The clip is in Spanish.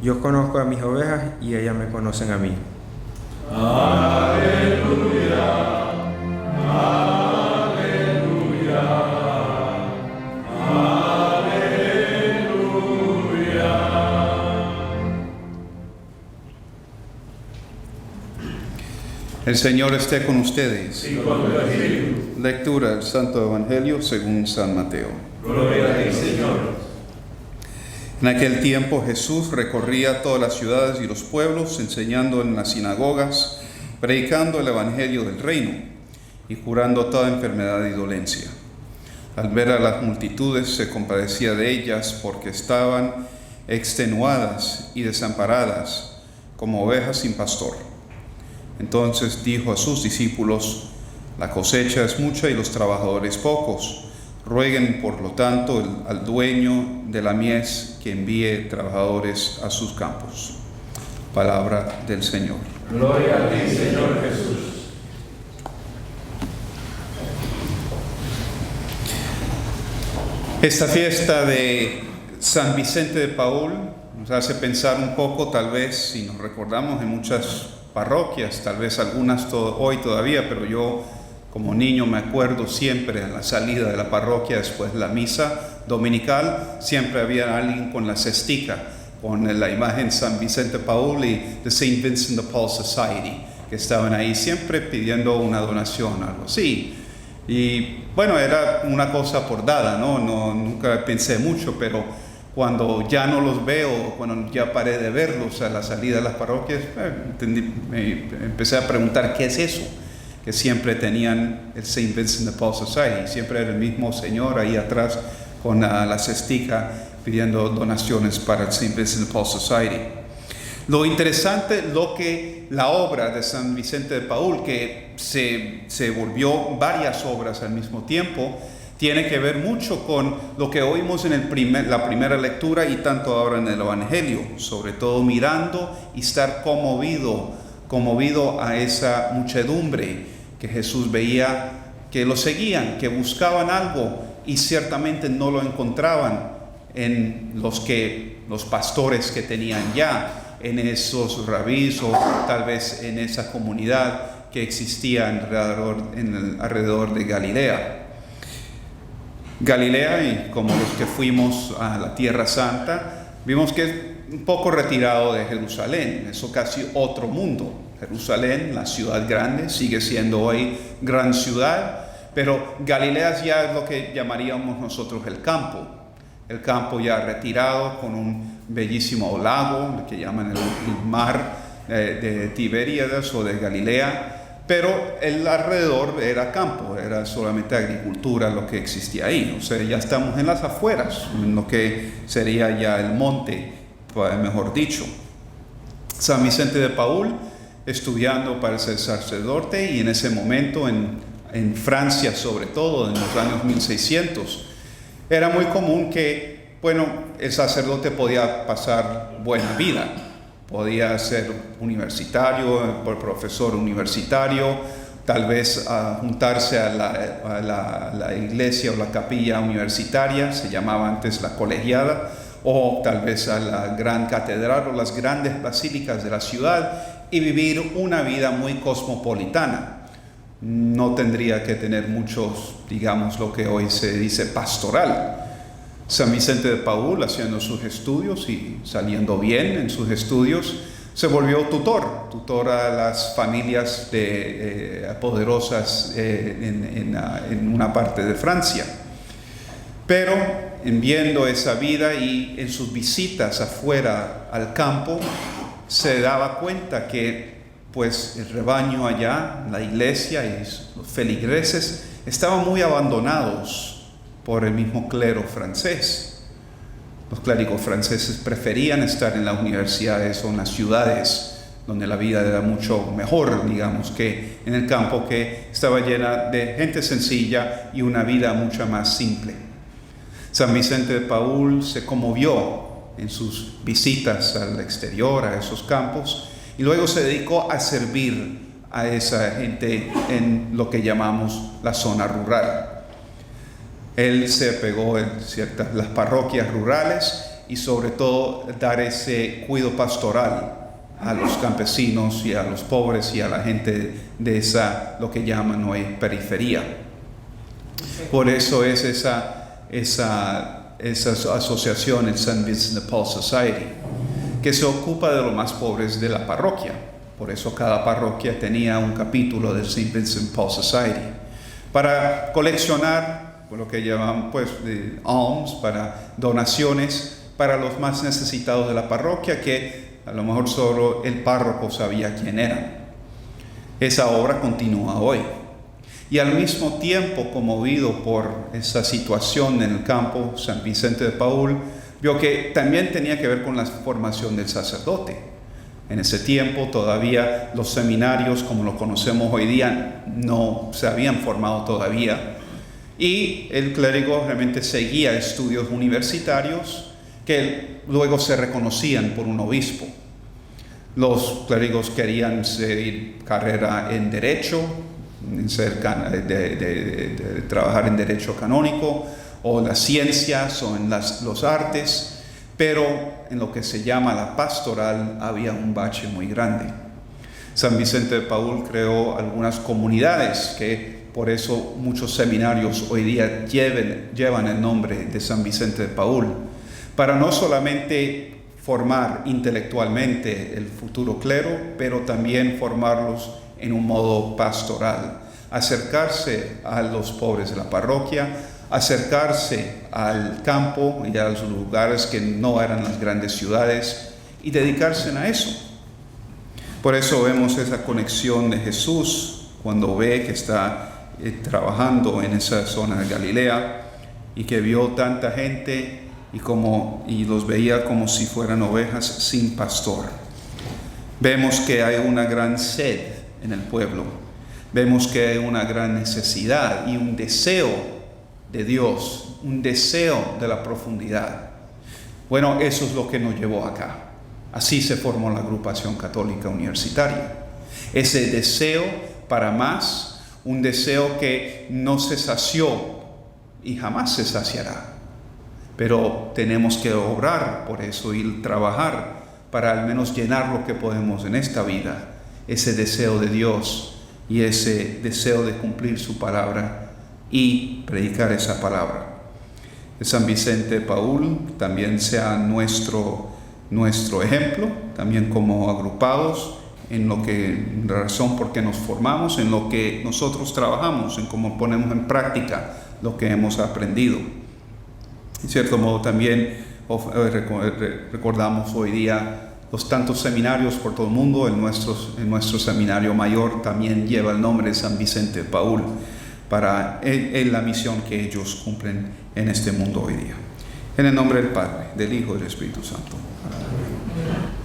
Yo conozco a mis ovejas y ellas me conocen a mí. Aleluya, aleluya, aleluya. El Señor esté con ustedes. Y con tu espíritu. Lectura del Santo Evangelio según San Mateo. Gloria a ti, Señor. En aquel tiempo Jesús recorría todas las ciudades y los pueblos, enseñando en las sinagogas, predicando el Evangelio del reino y curando toda enfermedad y dolencia. Al ver a las multitudes se compadecía de ellas porque estaban extenuadas y desamparadas como ovejas sin pastor. Entonces dijo a sus discípulos: la cosecha es mucha y los trabajadores pocos. Rueguen, por lo tanto, al dueño de la mies que envíe trabajadores a sus campos. Palabra del Señor. Gloria a ti, Señor Jesús. Esta fiesta de San Vicente de Paúl nos hace pensar un poco, tal vez, si nos recordamos, en muchas parroquias, tal vez algunas hoy todavía, pero yo como niño me acuerdo siempre en la salida de la parroquia después de la misa dominical, siempre había alguien con la cestica, con la imagen San Vicente Paúl y The St. Vincent de Paul Society, que estaban ahí siempre pidiendo una donación, algo así. Y bueno, era una cosa por dada, ¿no? Nunca pensé mucho, pero cuando ya no los veo, cuando ya paré de verlos a la salida de las parroquias, empecé a preguntar qué es eso, que siempre tenían el St. Vincent de Paul Society, siempre era el mismo señor ahí atrás con la cestica pidiendo donaciones para el St. Vincent de Paul Society. Lo interesante, la obra de San Vicente de Paúl, que se volvió varias obras al mismo tiempo, tiene que ver mucho con lo que oímos en la primera lectura y tanto ahora en el Evangelio, sobre todo mirando y estar conmovido a esa muchedumbre que Jesús veía, que lo seguían, que buscaban algo y ciertamente no lo encontraban en los pastores que tenían ya, en esos rabís o tal vez en esa comunidad que existía alrededor de Galilea. Galilea, y como los que fuimos a la Tierra Santa, vimos que es un poco retirado de Jerusalén, eso casi otro mundo. Jerusalén, la ciudad grande, sigue siendo hoy gran ciudad, pero Galilea ya es lo que llamaríamos nosotros el campo ya retirado con un bellísimo lago, lo que llaman el mar de Tiberíades o de Galilea, pero el alrededor era campo, era solamente agricultura lo que existía ahí. O sea, ya estamos en las afueras, en lo que sería ya el monte, mejor dicho. San Vicente de Paúl, estudiando para ser sacerdote, y en ese momento en Francia, sobre todo en los años 1600, era muy común que, el sacerdote podía pasar buena vida, podía ser universitario, profesor universitario, tal vez juntarse a la iglesia o la capilla universitaria, se llamaba antes la colegiada, o tal vez a la gran catedral o las grandes basílicas de la ciudad y vivir una vida muy cosmopolitana. No tendría que tener muchos, digamos, lo que hoy se dice pastoral. San Vicente de Paúl, haciendo sus estudios y saliendo bien en sus estudios, se volvió tutor a las familias poderosas en una parte de Francia. Pero en viendo esa vida y en sus visitas afuera al campo, se daba cuenta que el rebaño allá, la iglesia y los feligreses estaban muy abandonados por el mismo clero francés. Los clérigos franceses preferían estar en las universidades o en las ciudades, donde la vida era mucho mejor, digamos, que en el campo, que estaba llena de gente sencilla y una vida mucho más simple. San Vicente de Paúl se conmovió en sus visitas al exterior, a esos campos, y luego se dedicó a servir a esa gente en lo que llamamos la zona rural. Él se pegó en las parroquias rurales y sobre todo dar ese cuidado pastoral a los campesinos y a los pobres y a la gente de esa, lo que llaman hoy periferia. Por eso es esa asociación, el St. Vincent de Paul Society, que se ocupa de los más pobres de la parroquia. Por eso cada parroquia tenía un capítulo del St. Vincent Paul Society para coleccionar lo que llaman de alms, para donaciones para los más necesitados de la parroquia, que a lo mejor solo el párroco sabía quién eran. Esa obra continúa hoy. Y al mismo tiempo, conmovido por esa situación en el campo, San Vicente de Paúl vio que también tenía que ver con la formación del sacerdote. En ese tiempo todavía los seminarios, como lo conocemos hoy día, no se habían formado todavía. Y el clérigo realmente seguía estudios universitarios que luego se reconocían por un obispo. Los clérigos querían seguir carrera en derecho, trabajar en derecho canónico, o las ciencias, o en los artes, pero en lo que se llama la pastoral había un bache muy grande. San Vicente de Paúl creó algunas comunidades que por eso muchos seminarios hoy día llevan el nombre de San Vicente de Paúl, para no solamente formar intelectualmente el futuro clero, pero también formarlos en un modo pastoral, acercarse a los pobres de la parroquia, acercarse al campo y a los lugares que no eran las grandes ciudades y dedicarse a eso. Por eso vemos esa conexión de Jesús cuando ve que está trabajando en esa zona de Galilea y que vio tanta gente y los veía como si fueran ovejas sin pastor. Vemos que hay una gran sed en el pueblo. Vemos que hay una gran necesidad y un deseo de Dios, un deseo de la profundidad. Bueno, eso es lo que nos llevó acá. Así se formó la agrupación católica universitaria. Ese deseo para más, un deseo que no se sació y jamás se saciará. Pero tenemos que obrar por eso y trabajar para al menos llenar lo que podemos en esta vida. Ese deseo de Dios y ese deseo de cumplir su palabra y predicar esa palabra. San Vicente de Paúl también sea nuestro ejemplo, también como agrupados, en la razón por que nos formamos, en lo que nosotros trabajamos, en cómo ponemos en práctica lo que hemos aprendido. En cierto modo también recordamos hoy día los tantos seminarios por todo el mundo. En nuestro seminario mayor también lleva el nombre de San Vicente de Paúl, para la misión que ellos cumplen en este mundo hoy día. En el nombre del Padre, del Hijo y del Espíritu Santo. Amén.